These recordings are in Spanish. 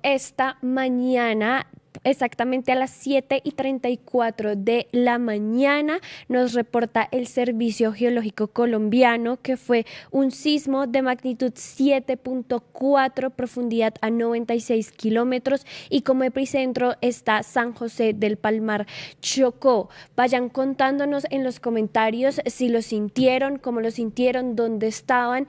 Esta mañana, exactamente a las 7:34 de la mañana, nos reporta el Servicio Geológico Colombiano que fue un sismo de magnitud 7.4, profundidad a 96 kilómetros, y como epicentro está San José del Palmar, Chocó. Vayan contándonos en los comentarios si lo sintieron, cómo lo sintieron, dónde estaban,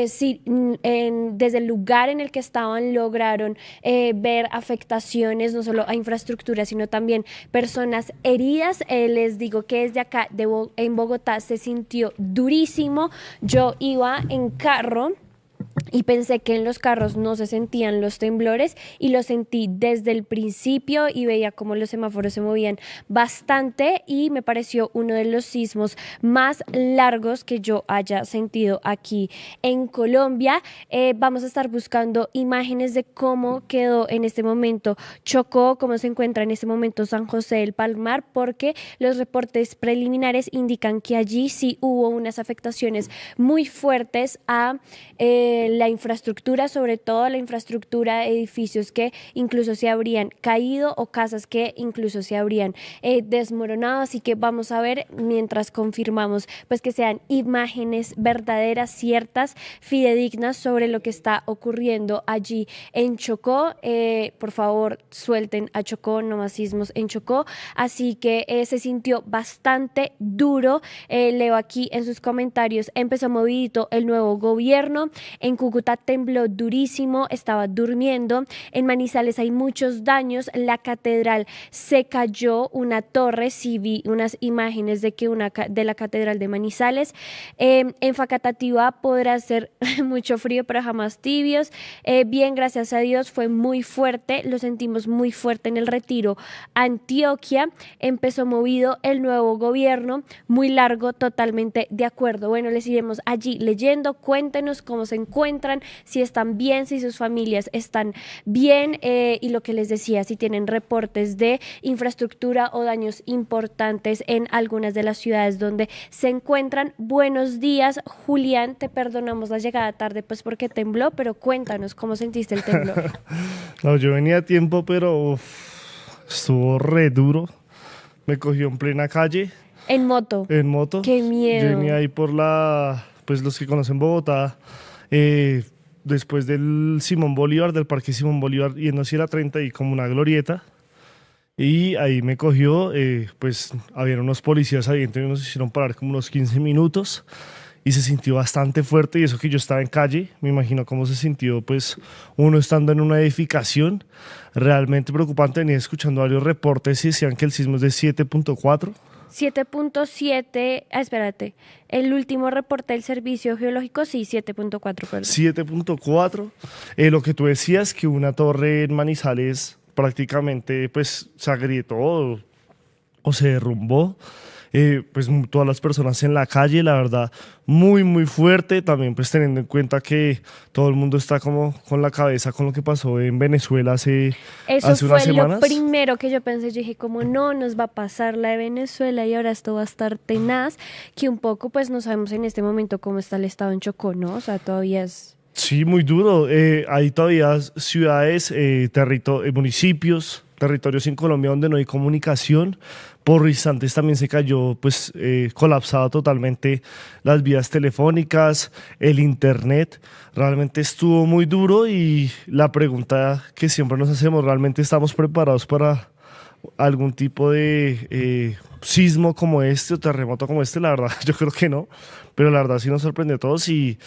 si desde el lugar en el que estaban lograron ver afectaciones no solo a infraestructura, sino también personas heridas. Les digo que desde acá en Bogotá se sintió durísimo. Yo iba en carro y pensé que en los carros no se sentían los temblores, y lo sentí desde el principio y veía cómo los semáforos se movían bastante, y me pareció uno de los sismos más largos que yo haya sentido aquí en Colombia. Vamos a estar buscando imágenes de cómo quedó en este momento Chocó, cómo se encuentra en este momento San José del Palmar, porque los reportes preliminares indican que allí sí hubo unas afectaciones muy fuertes a la infraestructura, sobre todo la infraestructura de edificios que incluso se habrían caído o casas que incluso se habrían desmoronado. Así que vamos a ver, mientras confirmamos pues que sean imágenes verdaderas, ciertas, fidedignas sobre lo que está ocurriendo allí en Chocó. Por favor, suelten a Chocó, no más sismos en Chocó. Así que se sintió bastante duro. Leo aquí en sus comentarios: empezó movidito el nuevo gobierno. En Cúcuta tembló durísimo, estaba durmiendo. En Manizales hay muchos daños, la catedral se cayó, una torre, sí vi unas imágenes de que de la catedral de Manizales. En Facatativá podrá hacer mucho frío, pero jamás tibios. Bien, gracias a Dios, fue muy fuerte, lo sentimos muy fuerte en el Retiro, Antioquia. Empezó movido el nuevo gobierno, muy largo, totalmente de acuerdo. Bueno, les iremos allí leyendo. Cuéntenos cómo se encuentran, si están bien, si sus familias están bien, y lo que les decía, si tienen reportes de infraestructura o daños importantes en algunas de las ciudades donde se encuentran. Buenos días, Julián, te perdonamos la llegada tarde pues porque tembló, pero cuéntanos cómo sentiste el temblor. No, yo venía a tiempo, pero estuvo re duro. Me cogió en plena calle, En moto. en moto. Qué Yo venía miedo. ahí por pues los que conocen Bogotá, eh, después del Simón Bolívar, del Parque Simón Bolívar, yendo hacia la 30 y como una glorieta. Y ahí me cogió, pues habían unos policías ahí, entonces nos hicieron parar como unos 15 minutos y se sintió bastante fuerte, y eso que yo estaba en calle, me imagino cómo se sintió pues uno estando en una edificación. Realmente preocupante. Venía escuchando varios reportes y decían que el sismo es de 7.4. 7.7, espérate, el último reporte del Servicio Geológico, sí, 7.4, perdón. 7.4. Lo que tú decías, que una torre en Manizales prácticamente pues se agrietó o se derrumbó. Pues todas las personas en la calle, la verdad, muy, muy fuerte. También pues teniendo en cuenta que todo el mundo está como con la cabeza con lo que pasó en Venezuela Eso hace unas fue lo semanas. primero que yo pensé. Yo dije, como no, nos va a pasar la de Venezuela y ahora esto va a estar tenaz, que un poco pues no sabemos en este momento cómo está el estado en Chocó, ¿no? O sea, todavía es... Sí, muy duro. Hay todavía ciudades, municipios, territorios en Colombia donde no hay comunicación. Por instantes también se cayó, pues, colapsado totalmente las vías telefónicas, el internet. Realmente estuvo muy duro, y la pregunta que siempre nos hacemos: ¿realmente estamos preparados para algún tipo de sismo como este o terremoto como este? La verdad, yo creo que no, pero la verdad sí nos sorprendió a todos, y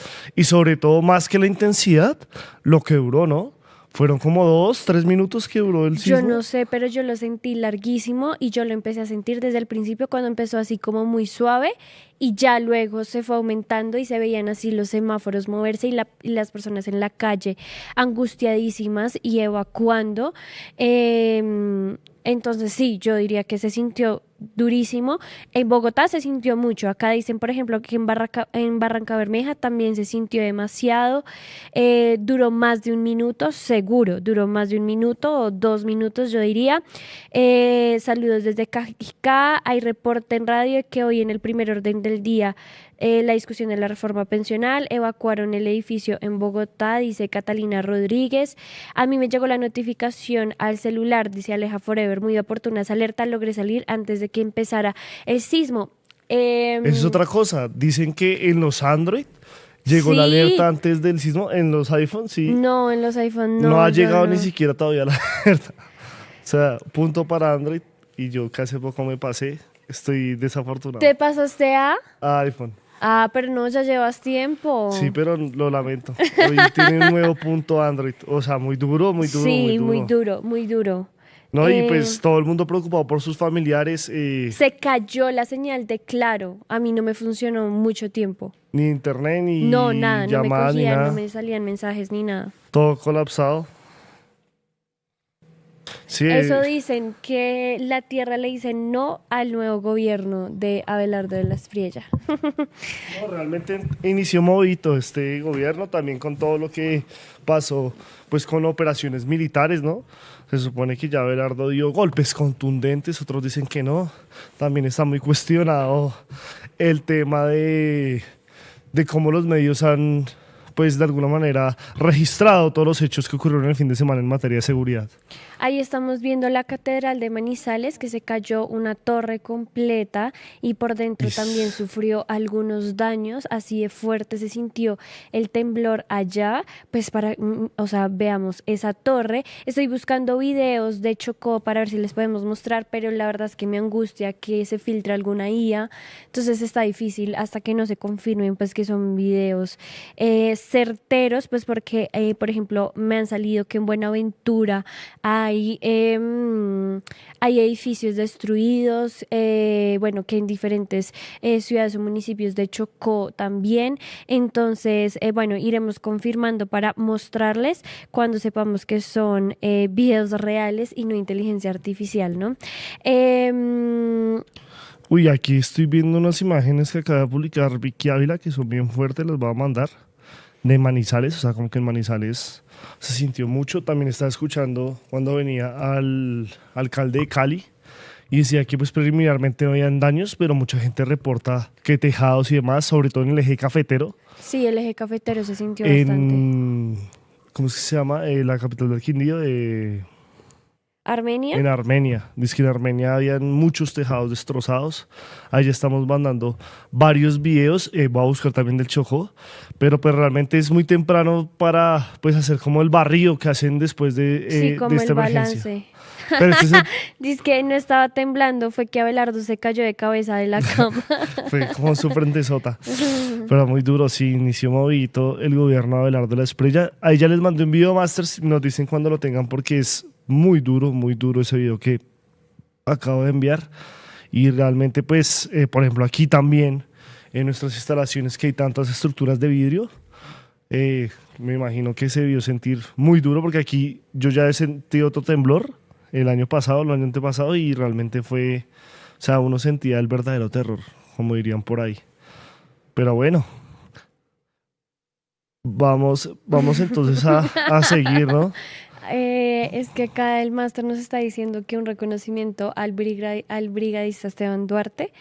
sobre todo, más que la intensidad, lo que duró, ¿no? Fueron como 2, 3 minutos que duró el Yo sismo. no sé, pero yo lo sentí larguísimo, y yo lo empecé a sentir desde el principio cuando empezó así como muy suave, y ya luego se fue aumentando y se veían así los semáforos moverse, y las personas en la calle angustiadísimas y evacuando. Entonces sí, yo diría que se sintió durísimo. En Bogotá se sintió mucho. Acá dicen, por ejemplo, que en Barranca Bermeja también se sintió demasiado. Duró más de un minuto, seguro. Duró más de un minuto o 2 minutos, yo diría. Saludos desde Cajicá. Hay reporte en radio que hoy en el primer orden del día la discusión de la reforma pensional, evacuaron el edificio en Bogotá, dice Catalina Rodríguez. A mí me llegó la notificación al celular, dice Aleja Forever, muy oportuna esa alerta, logré salir antes de que empezara el sismo. Esa es otra cosa. Dicen que en los Android llegó la alerta Sí, antes del sismo. En los iPhones sí. no, en los iPhone No no, ha yo llegado ni no. siquiera todavía la alerta. O sea, punto para Android. Y yo que hace poco me pasé. Estoy desafortunado. ¿Te pasaste a? iPhone. Ah, pero no, ya llevas Sí, tiempo. pero lo lamento. Hoy tiene un nuevo punto Android. O sea, muy duro, muy duro, muy Sí, muy duro. duro, muy duro. No, y Eh, pues todo el mundo preocupado por sus familiares. Se cayó la señal de Claro. A mí no me funcionó mucho tiempo. Ni internet, No, ni nada, no me llamadas, ni cogían, no nada. me salían mensajes ni nada. Todo colapsado. Sí, Eso dicen que la tierra le dice no al nuevo gobierno de Abelardo de la Espriella. no, realmente inició movido este gobierno también con todo lo que pasó, pues con operaciones militares, ¿no? Se supone que ya Abelardo dio golpes contundentes, otros dicen que no. También está muy cuestionado el tema de cómo los medios han, pues de alguna manera, registrado todos los hechos que ocurrieron el fin de semana en materia de seguridad. Ahí estamos viendo la Catedral de Manizales, que se cayó una torre completa y por dentro también sufrió algunos daños, así de fuerte se sintió el temblor allá, pues o sea, veamos esa torre. Estoy buscando videos de Chocó para ver si les podemos mostrar, pero la verdad es que me angustia que se filtre alguna IA, entonces está difícil hasta que no se confirmen, pues que son videos certeros, pues porque, por ejemplo, me han salido que en Buenaventura hay edificios destruidos, bueno, que en diferentes ciudades o municipios de Chocó también. Entonces, bueno, iremos confirmando para mostrarles cuando sepamos que son videos reales y no inteligencia artificial, ¿no? Em, Uy, aquí estoy viendo unas imágenes que acaba de publicar Vicky Ávila que son bien fuertes, las voy a mandar. De Manizales, o sea, como que en Manizales se sintió mucho. También estaba escuchando cuando venía al alcalde de Cali y decía que pues preliminarmente no habían daños, pero mucha gente reporta que tejados y demás, sobre todo en el eje cafetero, sí, el eje cafetero se sintió bastante. en, ¿cómo es que se llama? La capital del Quindío, ¿Armenia? en Armenia. Dice que en Armenia habían muchos tejados destrozados. Ahí ya estamos mandando varios videos. Voy a buscar también del Chocó. Pero pues realmente es muy temprano para pues hacer como el barrido que hacen después Sí, de como esta el emergencia. balance. Pero este es Dice que no estaba temblando, fue que Abelardo se cayó de cabeza de la cama. fue como su frentezota. Pero muy duro, sí, inició movidito el gobierno de Abelardo de la Espriella. Ahí ya les mandé un video master, nos dicen cuando lo tengan porque es muy duro ese video que acabo de enviar. Y realmente, pues, por ejemplo, aquí también, en nuestras instalaciones que hay tantas estructuras de vidrio, me imagino que se debió sentir muy duro porque aquí yo ya he sentido otro temblor el año pasado, el año antepasado, y realmente fue, o sea, uno sentía el verdadero terror, como dirían por ahí. Pero bueno, vamos entonces a seguir, ¿no? Es que acá el máster nos está diciendo que un reconocimiento al brigadista Esteban Duarte.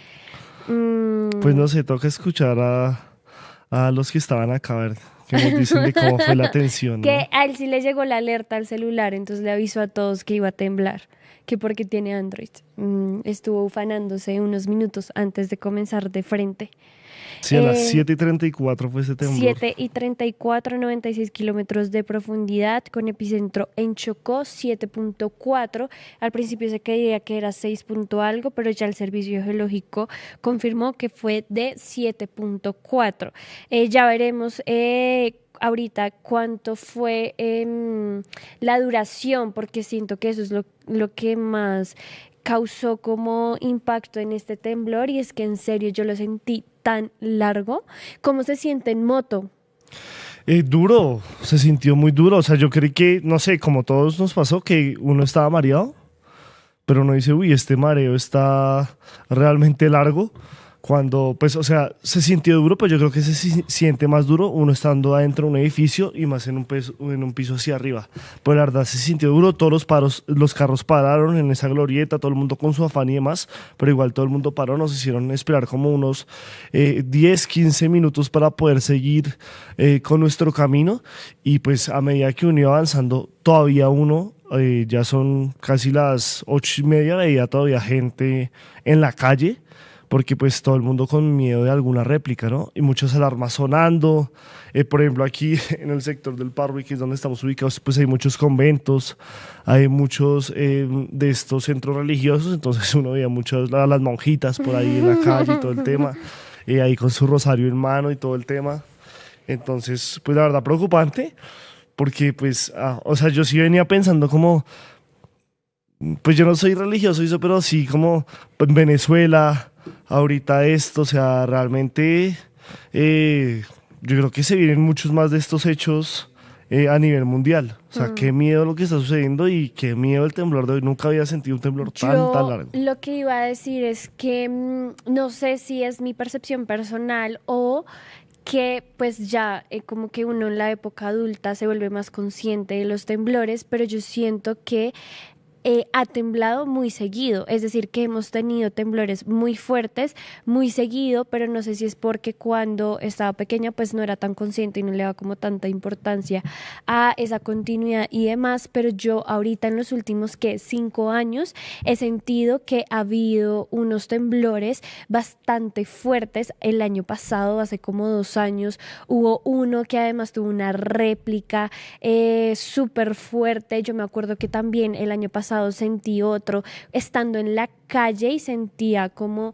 Pues Mm, no sé, toca escuchar a los que estaban acá, a ver, que nos dicen de cómo fue la atención, que ¿no? a él sí le llegó la alerta al celular, entonces le avisó a todos que iba a temblar, que porque tiene Android. Estuvo ufanándose unos minutos antes de comenzar de frente. Sí, a las Eh, 7:34 fue ese temblor. 7:34, 96 kilómetros de profundidad, con epicentro en Chocó, 7.4. Al principio se creía que era 6 punto algo, pero ya el Servicio Geológico confirmó que fue de 7.4. Ya veremos ahorita cuánto fue la duración, porque siento que eso es lo que más causó como impacto en este temblor y es que en serio yo lo sentí tan largo. ¿Cómo se siente en moto? Duro, se sintió muy duro. O sea, yo creí que, no sé, como todos nos pasó, que uno estaba mareado, pero uno dice, uy, este mareo está realmente largo. Cuando, pues, o sea, se sintió duro, pues yo creo que siente más duro uno estando adentro de un edificio y más en un piso hacia arriba. Pues la verdad se sintió duro, todos los carros pararon en esa glorieta, todo el mundo con su afán y demás, pero igual todo el mundo paró, nos hicieron esperar como unos 10, 15 minutos para poder seguir con nuestro camino y pues a medida que uno iba avanzando, todavía uno ya son casi las 8:30, veía todavía gente en la calle, porque pues todo el mundo con miedo de alguna réplica, ¿no? Y muchas alarmas sonando. Por ejemplo, aquí en el sector del Parque, que es donde estamos ubicados, pues hay muchos conventos, hay muchos de estos centros religiosos, entonces uno veía muchas las monjitas por ahí en la calle y todo el tema, ahí con su rosario en mano y todo el tema. Entonces, pues la verdad preocupante, porque pues, o sea, yo sí venía pensando como, pues yo no soy religioso, pero sí como en Venezuela, ahorita esto, o sea, realmente yo creo que se vienen muchos más de estos hechos a nivel mundial. O sea, qué miedo lo que está sucediendo y qué miedo el temblor de hoy. Nunca había sentido un temblor tan Yo largo. lo que iba a decir es que no sé si es mi percepción personal o que pues ya como que uno en la época adulta se vuelve más consciente de los temblores, pero yo siento que ha temblado muy seguido, es decir, que hemos tenido temblores muy fuertes, muy seguido, pero no sé si es porque cuando estaba pequeña pues no era tan consciente y no le daba como tanta importancia a esa continuidad y demás, pero yo ahorita en los últimos 5 años he sentido que ha habido unos temblores bastante fuertes. El año pasado, hace como 2 años, hubo uno que además tuvo una réplica súper fuerte. Yo me acuerdo que también el año pasado sentí otro estando en la calle y sentía cómo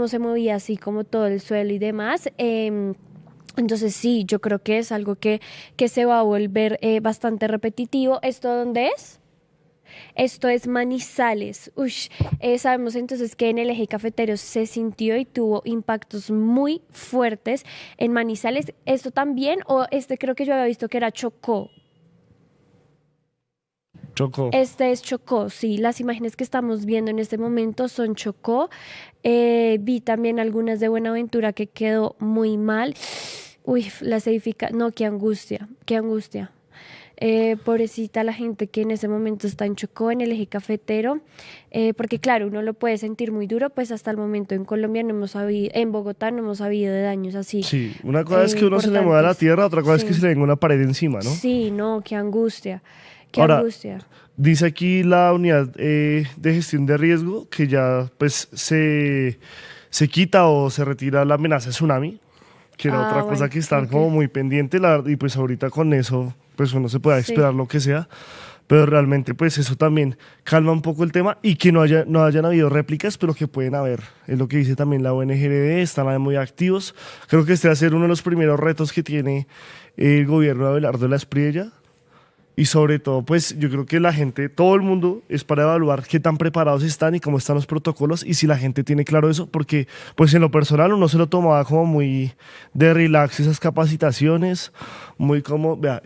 se movía así como todo el suelo y demás. Entonces sí, yo creo que es algo que se va a volver bastante repetitivo. ¿Esto dónde es? Esto es Manizales. Ush, sabemos entonces que en el eje cafetero se sintió y tuvo impactos muy fuertes en Manizales. ¿Esto también? O este creo que yo había visto que era Chocó. Choco. Este es Chocó, sí, las imágenes que estamos viendo en este momento son Chocó. Vi también algunas de Buenaventura que quedó muy mal. Uy, las edifica, no, qué angustia, qué angustia. Pobrecita la gente que en ese momento está en Chocó, en el eje cafetero, porque claro, uno lo puede sentir muy duro, pues hasta el momento en Colombia no hemos sabido, en Bogotá no hemos sabido de daños así Sí, una cosa es que uno se le mueva la importantes. tierra, otra cosa es que Sí, se le venga una pared encima, ¿no? sí, no, qué angustia, qué Ahora, angustia. dice aquí la unidad de gestión de riesgo que ya pues se quita o se retira la amenaza de tsunami, que era Ah, otra cosa bueno, que están ok. como muy pendiente, y pues ahorita con eso pues uno se puede Sí. esperar lo que sea, pero realmente pues eso también calma un poco el tema y que no hayan habido réplicas, pero que pueden haber, es lo que dice también la ONGRD, están ahí muy activos, creo que este va a ser uno de los primeros retos que tiene el gobierno de Abelardo de la Espriella. Y sobre todo, pues yo creo que la gente, todo el mundo es para evaluar qué tan preparados están y cómo están los protocolos y si la gente tiene claro eso, porque pues en lo personal uno se lo tomaba como muy de relax esas capacitaciones, muy como, vea,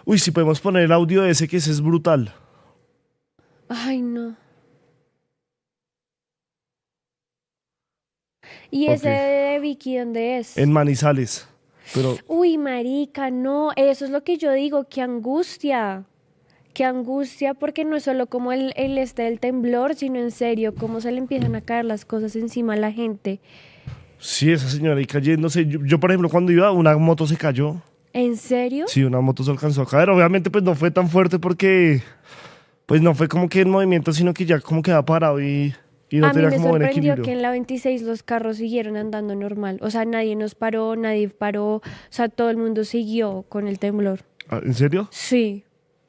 uy, si podemos poner el audio ese que ese es brutal, Ay, no. ¿Y ok, ese de Vicky dónde en es? Manizales, pero Uy, marica, no, eso es lo que yo digo, qué angustia, porque no es solo como el este del temblor, sino en serio, cómo se le empiezan a caer las cosas encima a la gente. sí, esa señora ahí cayéndose, yo, por ejemplo cuando iba una moto se cayó, ¿En serio? sí, una moto se alcanzó a caer, obviamente pues no fue tan fuerte porque pues no fue como que en movimiento, sino que ya como quedaba parado y no A mí tenía me como buen sorprendió que equilibrio. en la 26 los carros siguieron andando normal, o sea, nadie nos paró, nadie paró, o sea, todo el mundo siguió con el temblor. Ah, ¿en serio? Sí,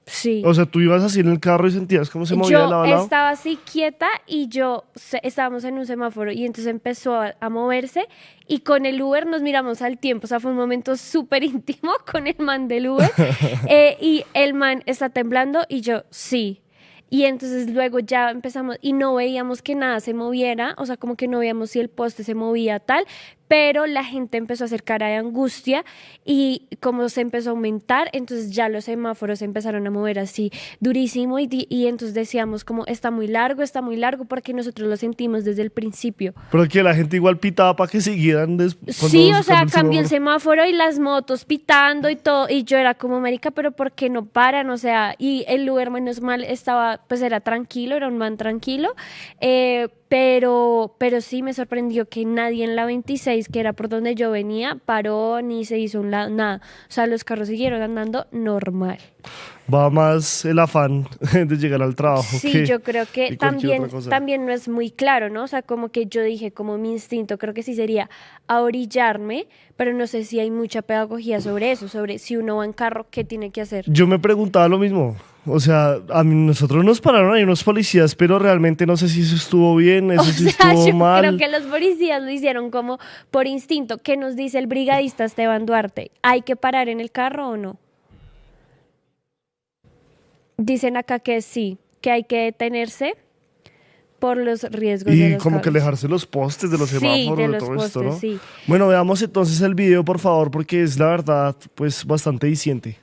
sí. O sea, tú ibas así en el carro y sentías cómo se movía de Yo lado a lado. estaba así quieta y estábamos en un semáforo y entonces empezó a moverse y con el Uber nos miramos al tiempo, o sea, fue un momento súper íntimo con el man del Uber y el man está temblando y yo sí. Y entonces luego ya empezamos y no veíamos que nada se moviera, o sea, como que no veíamos si el poste se movía tal, pero la gente empezó a hacer cara de angustia y como se empezó a aumentar, entonces ya los semáforos se empezaron a mover así durísimo y entonces decíamos como está muy largo porque nosotros lo sentimos desde el principio. Pero que la gente igual pitaba para que siguieran Sí, o sea, cuando el cambió el semáforo. semáforo y las motos pitando y todo, y yo era como, marica, pero ¿por qué no paran? O sea, y el Uber, menos mal, estaba, pues era tranquilo, era un man tranquilo, pero sí me sorprendió que nadie en la 26, que era por donde yo venía, paró ni se hizo un lado, nada. O sea, los carros siguieron andando normal. Va más el afán de llegar al trabajo Sí, yo creo que que cualquier otra también, cosa. también no es muy claro, ¿no? O sea, como que yo dije, como mi instinto, creo que sí sería ahorillarme, pero no sé si hay mucha pedagogía sobre eso, sobre si uno va en carro, ¿qué tiene que hacer? Yo me preguntaba lo mismo. O sea, a mí, nosotros nos pararon ahí unos policías, pero realmente no sé si eso estuvo bien, O eso sí sea, estuvo yo creo mal. que los policías lo hicieron como por instinto. ¿Qué nos dice el brigadista Esteban Duarte? ¿Hay que parar en el carro o no? Dicen acá que sí, que hay que detenerse por los riesgos de Y los como que carros. alejarse los postes de los Sí, de semáforos, de los todo esto, postes, ¿no? sí. Bueno, veamos entonces el video, por favor, porque es la verdad, pues bastante diciente.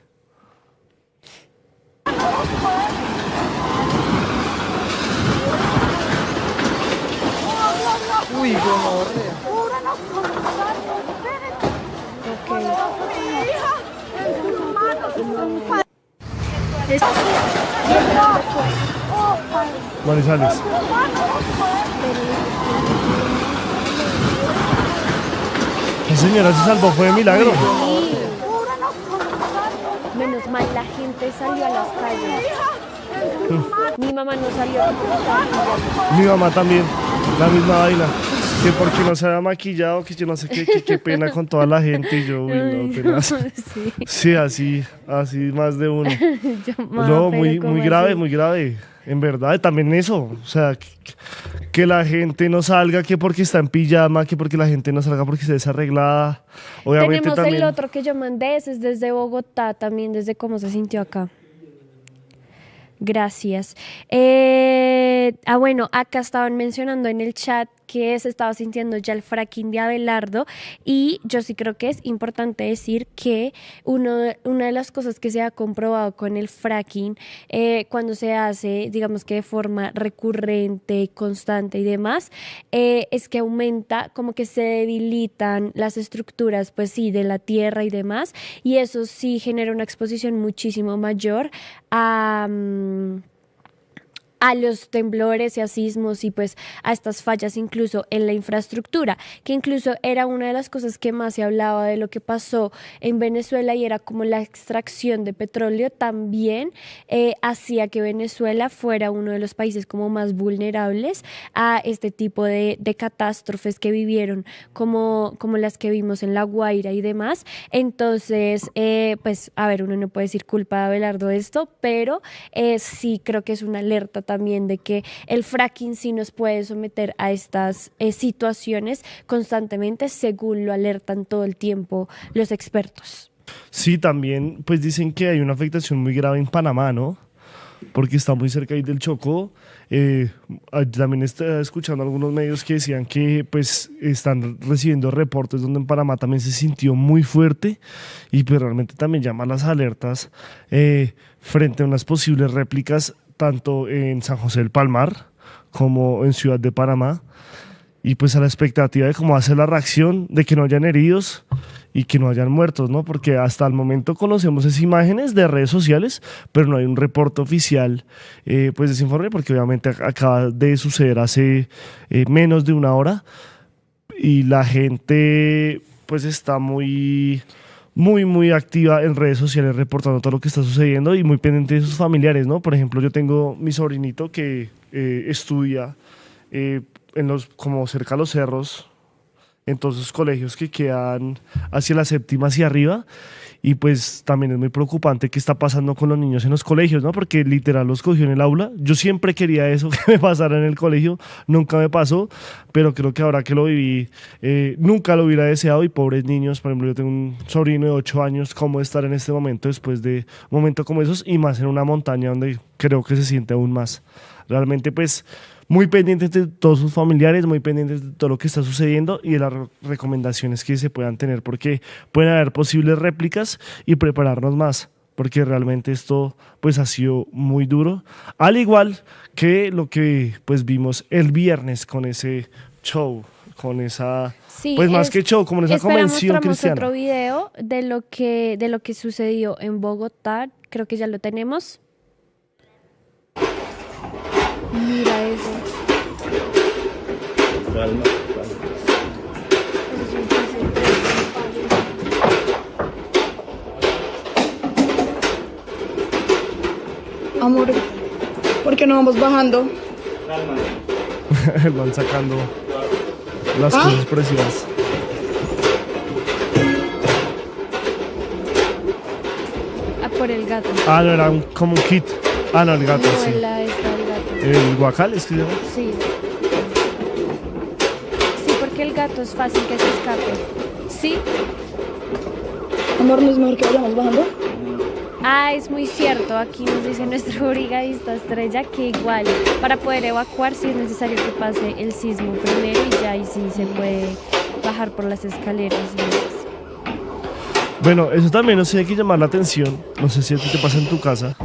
Uy, gonorrea. Es- Manizales. La señora se salvó, fue de milagro. Sí. Menos mal, la gente salió a las calles. Mi mamá no salió porque estaba en pijama. Mi mamá también, la misma vaina. Que porque no se había maquillado, que yo no sé qué, qué pena con toda la gente. Y yo, uy, no, Ay, tenaz. sí. Sí, así más de uno. Yo, ma, No, pero ¿cómo muy grave, así? muy grave. En verdad, y también eso. O sea, que la gente no salga, que porque está en pijama, que porque la gente no salga porque esté desarreglada. Obviamente Tenemos también. el otro que yo mandé, ese es desde Bogotá también, desde cómo se sintió acá. Gracias. Bueno, acá estaban mencionando en el chat que se estaba sintiendo ya el fracking de Abelardo y yo sí creo que es importante decir que una de las cosas que se ha comprobado con el fracking cuando se hace, digamos que de forma recurrente, constante y demás, es que aumenta, como que se debilitan las estructuras, pues sí, de la tierra y demás, y eso sí genera una exposición muchísimo mayor a los temblores y a sismos y pues a estas fallas incluso en la infraestructura, que incluso era una de las cosas que más se hablaba de lo que pasó en Venezuela y era como la extracción de petróleo también hacía que Venezuela fuera uno de los países como más vulnerables a este tipo de catástrofes que vivieron como las que vimos en La Guaira y demás. Entonces, pues a ver, uno no puede decir culpa de Abelardo de esto, pero sí creo que es una alerta también de que el fracking sí nos puede someter a estas situaciones constantemente, según lo alertan todo el tiempo los expertos. Sí, también, pues dicen que hay una afectación muy grave en Panamá, ¿no? Porque está muy cerca ahí del Chocó. También estaba escuchando algunos medios que decían que pues están recibiendo reportes donde en Panamá también se sintió muy fuerte y pues realmente también llama las alertas frente a unas posibles réplicas tanto en San José del Palmar como en Ciudad de Panamá y pues a la expectativa de cómo va a ser la reacción, de que no hayan heridos y que no hayan muertos, ¿no? Porque hasta el momento conocemos esas imágenes de redes sociales, pero no hay un reporte oficial, pues de ese informe, porque obviamente acaba de suceder hace menos de una hora y la gente pues está muy activa en redes sociales reportando todo lo que está sucediendo y muy pendiente de sus familiares, ¿no? Por ejemplo, yo tengo mi sobrinito que estudia como cerca a los cerros, en todos esos colegios que quedan hacia la séptima hacia arriba y pues también es muy preocupante qué está pasando con los niños en los colegios, ¿no? Porque literal los cogió en el aula. Yo siempre quería eso que me pasara en el colegio, nunca me pasó, pero creo que ahora que lo viví, nunca lo hubiera deseado y pobres niños, por ejemplo, yo tengo un sobrino de 8 años, ¿cómo estar en este momento después de un momento como esos y más en una montaña donde creo que se siente aún más. Realmente, pues, muy pendientes de todos sus familiares, muy pendientes de todo lo que está sucediendo y de las recomendaciones que se puedan tener, porque pueden haber posibles réplicas y prepararnos más, porque realmente esto, pues, ha sido muy duro. Al igual que lo que, pues, vimos el viernes con ese show, con esa, Sí, pues, más que show, como en esa espera, convención mostramos otro cristiana. video de lo que sucedió en Bogotá. Creo que ya lo tenemos. Mira eso. Amor, ¿por qué no vamos bajando? Van sacando las cosas preciosas. Ah, por el gato. Ah, no, era como un kit. Ah, no, el gato, No, sí. está el gato. El guacal, es que se llama. Sí. Sí, porque el gato es fácil que se escape. Sí. Amor, ¿no es mejor que vayamos bajando? Ah, es muy cierto. Aquí nos dice nuestro brigadista Estrella que igual para poder evacuar sí es necesario que pase el sismo primero y ya ahí sí se puede bajar por las escaleras y demás. Bueno, eso también nos tiene que llamar la atención. No sé si a ti te pasa en tu casa.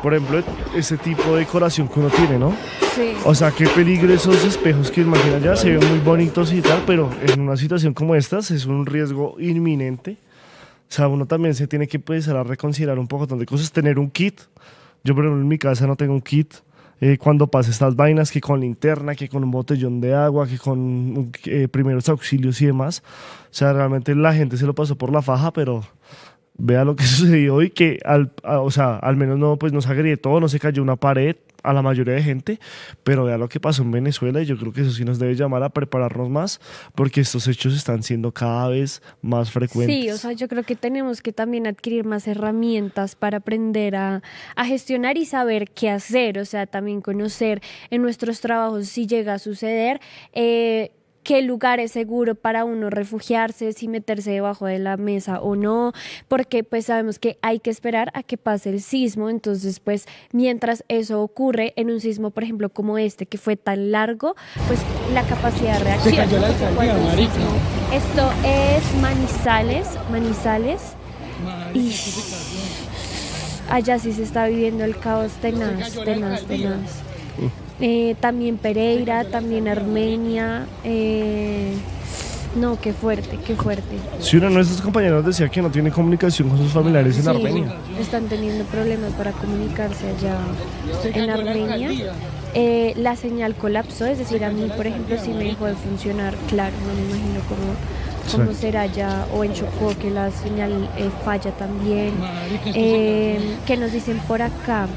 Por ejemplo, ese tipo de decoración que uno tiene, ¿no? Sí. O sea, qué peligro esos espejos que imagina ya se ven muy bonitos y tal, pero en una situación como esta es un riesgo inminente. O sea, uno también se tiene que empezar a reconsiderar un poco de cosas, tener un kit. Yo, por ejemplo, en mi casa no tengo un kit. Cuando pase estas vainas, que con linterna, que con un botellón de agua, que con primeros auxilios y demás. O sea, realmente la gente se lo pasó por la faja, pero vea lo que sucedió y que, o sea, al menos no, pues no se agrietó, no se cayó una pared a la mayoría de gente, pero vea lo que pasó en Venezuela y yo creo que eso sí nos debe llamar a prepararnos más porque estos hechos están siendo cada vez más frecuentes. Sí, o sea, yo creo que tenemos que también adquirir más herramientas para aprender a gestionar y saber qué hacer, o sea, también conocer en nuestros trabajos si llega a suceder. Qué lugar es seguro para uno refugiarse, si meterse debajo de la mesa o no, porque pues sabemos que hay que esperar a que pase el sismo, entonces pues mientras eso ocurre en un sismo, por ejemplo, como este, que fue tan largo, pues la capacidad de reacción. Se cayó la Porque alcaldía, cuando el marica. sismo- Esto es Manizales, y allá sí se está viviendo el caos tenaz, cayó la tenaz, alcaldía. tenaz. También Pereira, también Armenia. No, qué fuerte, qué fuerte. Si uno de nuestros compañeros decía que no tiene comunicación con sus familiares en Sí, Armenia. están teniendo problemas para comunicarse allá en Armenia. La señal colapsó, es decir, a mí, por ejemplo, sí me dejó de funcionar. Claro, no me imagino cómo Sí. será allá, o en Chocó, que la señal falla también. Marica, ¿Qué nos dicen por acá?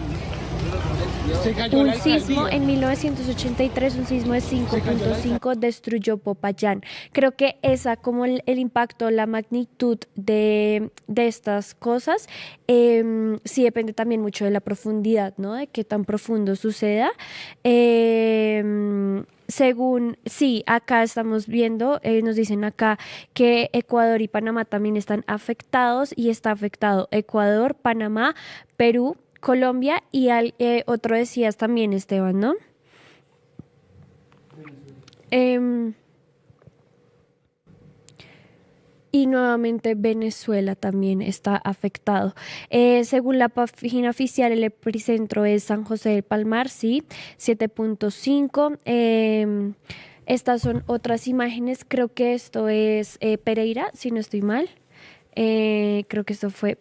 se cayó la Un sismo alcaldía. en 1983, un sismo de 5.5 destruyó Popayán. Creo que esa, como el impacto, la magnitud de estas cosas, sí depende también mucho de la profundidad, ¿no? De qué tan profundo suceda. Según, sí, acá estamos viendo, nos dicen acá que Ecuador y Panamá también están afectados y está afectado Ecuador, Panamá, Perú, Colombia y otro decías también, Esteban, ¿no? Em, y nuevamente Venezuela también está afectado. Según la página oficial, el epicentro es San José del Palmar, sí, 7.5. Estas son otras imágenes, creo que esto es Pereira, si no estoy mal. Creo que esto fue.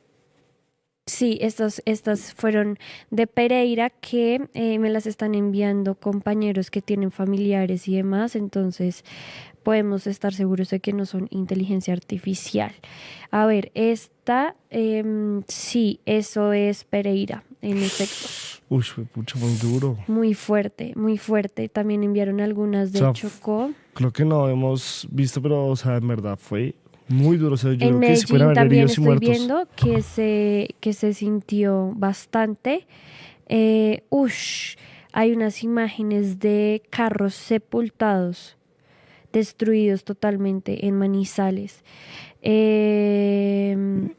Sí, estas fueron de Pereira que me las están enviando compañeros que tienen familiares y demás, entonces podemos estar seguros de que no son inteligencia artificial. A ver, sí, eso es Pereira, en efecto. Uy, fue pucha, muy duro. Muy fuerte, muy fuerte. También enviaron algunas de O sea, Chocó. Creo que no hemos visto, pero, o sea, en verdad fue muy duro. O sea, yo En creo que se pueden Medellín haber también heridos y estoy muertos. viendo que se sintió bastante. Hay unas imágenes de carros sepultados, destruidos totalmente en Manizales.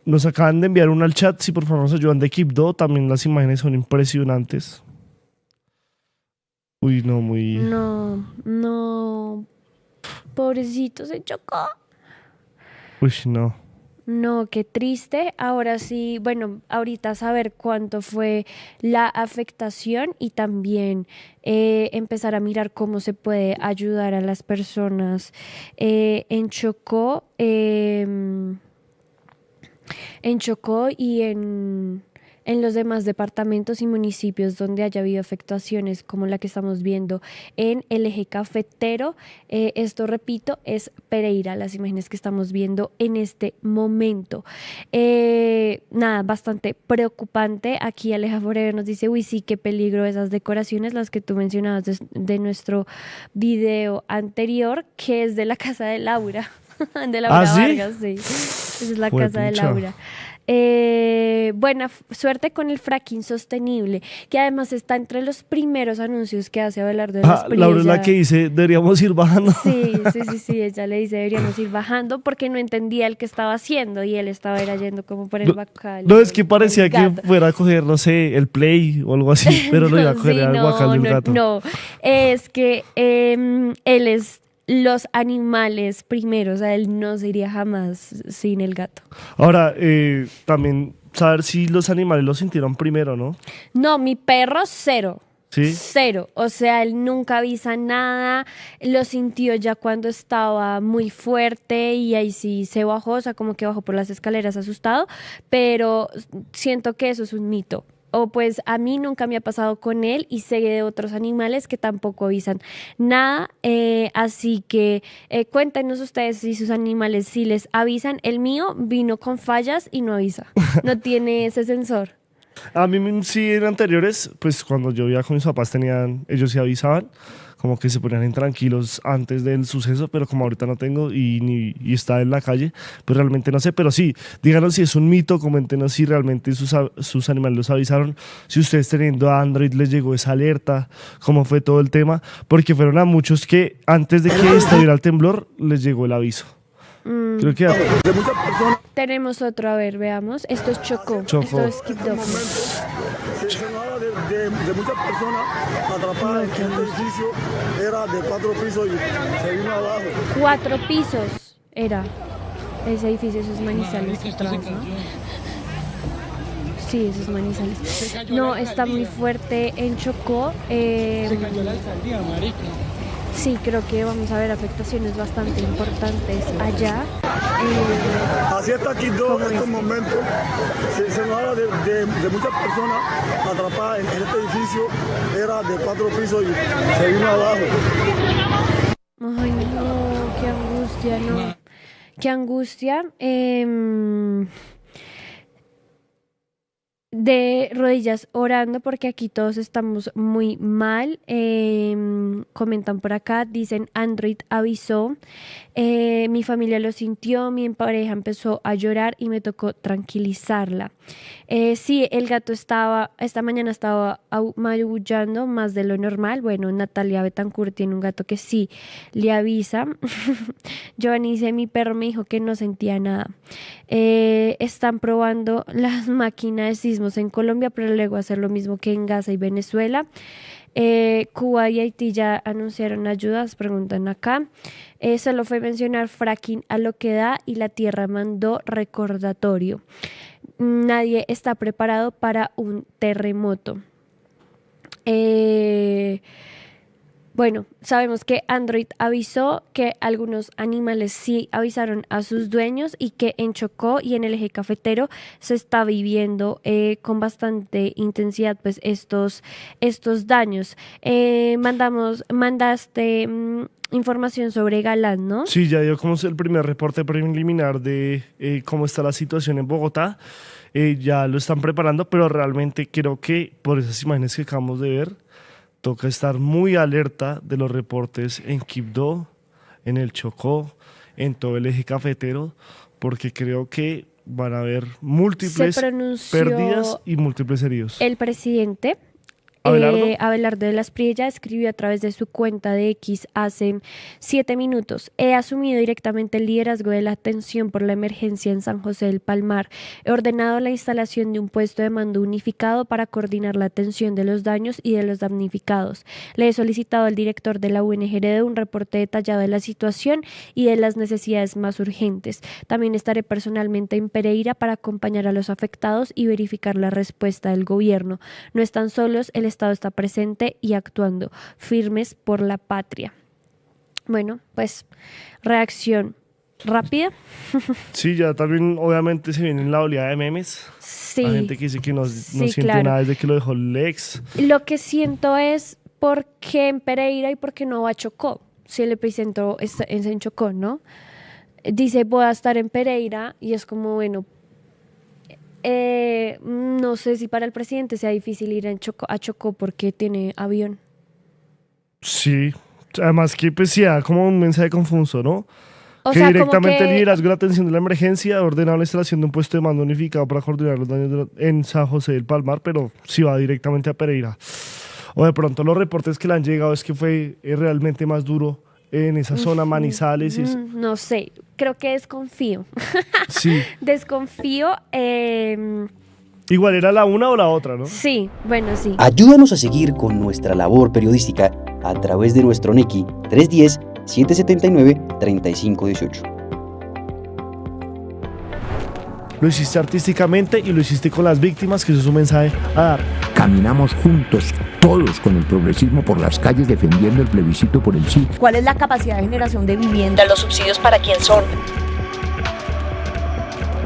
Nos acaban de enviar una al chat, si por favor nos ayudan de Quibdó, también las imágenes son impresionantes. Uy, no, muy... No, pobrecito, se chocó. Uy, no. No, qué triste. Ahora sí, bueno, ahorita saber cuánto fue la afectación y también empezar a mirar cómo se puede ayudar a las personas en Chocó y en los demás departamentos y municipios donde haya habido afectaciones como la que estamos viendo en el eje cafetero. Esto, repito, es Pereira, las imágenes que estamos viendo en este momento. Nada, bastante preocupante. Aquí Aleja Forever nos dice, uy, sí, qué peligro esas decoraciones, las que tú mencionabas de nuestro video anterior, que es de la casa de Laura, de Laura ¿Ah, sí? Vargas, sí. Esa es la casa de Juepucha. Laura. Buena suerte con el fracking sostenible, que además está entre los primeros anuncios que hace Abelardo de las Laura es la Prias. que dice, deberíamos ir bajando. Sí, ella le dice deberíamos ir bajando porque no entendía el que estaba haciendo y él estaba era yendo como por el bacal. No, es que del parecía que gato. fuera a coger, no sé, el play o algo así, pero lo iba a coger Sí, al guacal del gato. no, es que él es los animales primero, o sea, él no se iría jamás sin el gato. Ahora, también saber si los animales lo sintieron primero, ¿no? No, mi perro cero. Sí. Cero, o sea, él nunca avisa nada, lo sintió ya cuando estaba muy fuerte y ahí sí se bajó, o sea, como que bajó por las escaleras asustado, pero siento que eso es un mito. O pues a mí nunca me ha pasado con él y sé de otros animales que tampoco avisan nada, así que cuéntenos ustedes si sus animales sí les avisan. El mío vino con fallas y no avisa, no tiene ese sensor. A mí sí, en anteriores, pues cuando yo vivía con mis papás, ellos sí avisaban, como que se ponían intranquilos antes del suceso, pero como ahorita no tengo y está en la calle, pues realmente no sé, pero sí, díganos si es un mito, coméntenos si realmente sus animales los avisaron, si ustedes teniendo Android les llegó esa alerta, cómo fue todo el tema, porque fueron a muchos que antes de que estuviera el temblor les llegó el aviso. Creo que Tenemos otro, a ver, veamos. Esto es Chocó. Chocó. Esto es Skip Dog. Se hablaba de muchas personas atrapadas en el edificio, era de 4 pisos y se vino abajo. 4 pisos era ese edificio, esos Manizales atrás, ¿no? Sí, esos Manizales. No, está muy fuerte en Chocó. Se cayó la alcaldía, marica. Sí, creo que vamos a ver afectaciones bastante importantes allá. Así está Quibdó en estos momentos. Se hablaba de muchas personas atrapadas en este edificio, era de 4 pisos y se vino abajo. Ay, no, qué angustia, no. Qué angustia. De rodillas orando porque aquí todos estamos muy mal. Comentan por acá, dicen Android avisó, mi familia lo sintió, mi pareja empezó a llorar y me tocó tranquilizarla. Sí, el gato esta mañana estaba maullando más de lo normal. Bueno, Natalia Betancourt tiene un gato que sí le avisa. Giovanni dice, mi perro me dijo que no sentía nada. Están probando las máquinas de sismos en Colombia, pero luego hacer lo mismo que en Gaza y Venezuela. Cuba y Haití ya anunciaron ayudas, preguntan acá. Solo fue mencionar fracking a lo que da y la tierra mandó recordatorio. Nadie está preparado para un terremoto. Bueno, sabemos que Android avisó que algunos animales sí avisaron a sus dueños y que en Chocó y en el eje cafetero se está viviendo con bastante intensidad pues estos daños. Mandaste información sobre Galán, ¿no? sí, ya dio como el primer reporte preliminar de cómo está la situación en Bogotá. Ya lo están preparando, pero realmente creo que por esas imágenes que acabamos de ver, toca estar muy alerta de los reportes en Quibdó, en el Chocó, en todo el eje cafetero, porque creo que van a haber múltiples Se pronunció pérdidas y múltiples heridos. el presidente Abelardo de las Priella escribió a través de su cuenta de X hace 7 minutos. He asumido directamente el liderazgo de la atención por la emergencia en San José del Palmar. He ordenado la instalación de un puesto de mando unificado para coordinar la atención de los daños y de los damnificados. Le he solicitado al director de la UNGRD un reporte detallado de la situación y de las necesidades más urgentes. También estaré personalmente en Pereira para acompañar a los afectados y verificar la respuesta del gobierno. No están solos, el Estado está presente y actuando, firmes por la patria. Bueno, pues reacción rápida. Sí, ya también obviamente se viene la oleada de memes. Sí. La gente que dice que no siente claro. nada desde que lo dejó Lex. Lo que siento es por qué en Pereira y por qué no va a Chocó. Si el presentó es en Chocó, ¿no? Dice voy a estar en Pereira y es como, bueno, no sé si para el presidente sea difícil ir a Chocó porque tiene avión. Sí, además que pues sí, como un mensaje confuso, ¿no? O que sea, directamente como que el liderazgo de la atención de la emergencia ha ordenado la instalación de un puesto de mando unificado para coordinar los daños en San José del Palmar, pero sí va directamente a Pereira. O de pronto los reportes que le han llegado es que fue realmente más duro en esa zona, Manizales. No sé, creo que desconfío. Sí. Desconfío. Igual era la una o la otra, ¿no? Sí, bueno, sí. Ayúdanos a seguir con nuestra labor periodística a través de nuestro NECI 310-779-3518. Lo hiciste artísticamente y lo hiciste con las víctimas, que eso es un mensaje a dar. Caminamos juntos, todos con el progresismo por las calles defendiendo el plebiscito por el sí. ¿Cuál es la capacidad de generación de vivienda? ¿Los subsidios para quién son?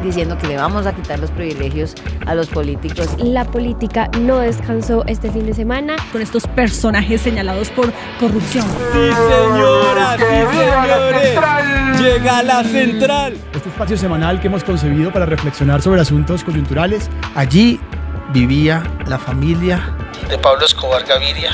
Diciendo que le vamos a quitar los privilegios a los políticos. La política no descansó este fin de semana. Con estos personajes señalados por corrupción. Sí, señora, sí, señores. Llega la central. Este espacio semanal que hemos concebido para reflexionar sobre asuntos coyunturales. Allí vivía la familia de Pablo Escobar Gaviria.